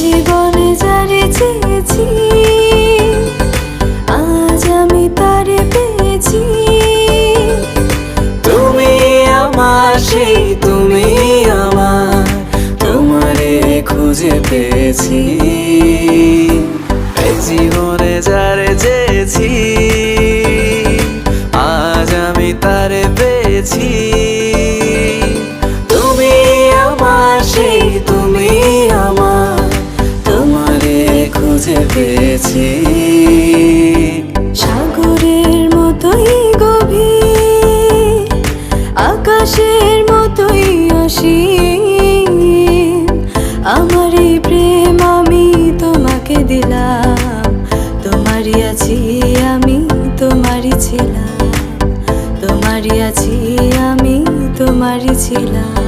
জীবনে যারে চেয়েছি আজ আমি তারে পেয়েছি। তুমি আমার সেই তুমি আমার, তোমারে খুঁজে পেয়েছি। এই জীবনে যারে চেয়েছি আজ আমি তারে পেয়েছি। তুমি আমার সেই তুমি আমার, তোমারে খুঁজে পেয়েছি। সাগরের মতোই গভীর, আকাশের মতোই অসীম, আমার এই প্রেম আমি তোমাকে দিলাম। তোমারই আছি আমি, তোমারই ছিলাম, তোমারই আছি আমি, তোমারই ছিলাম।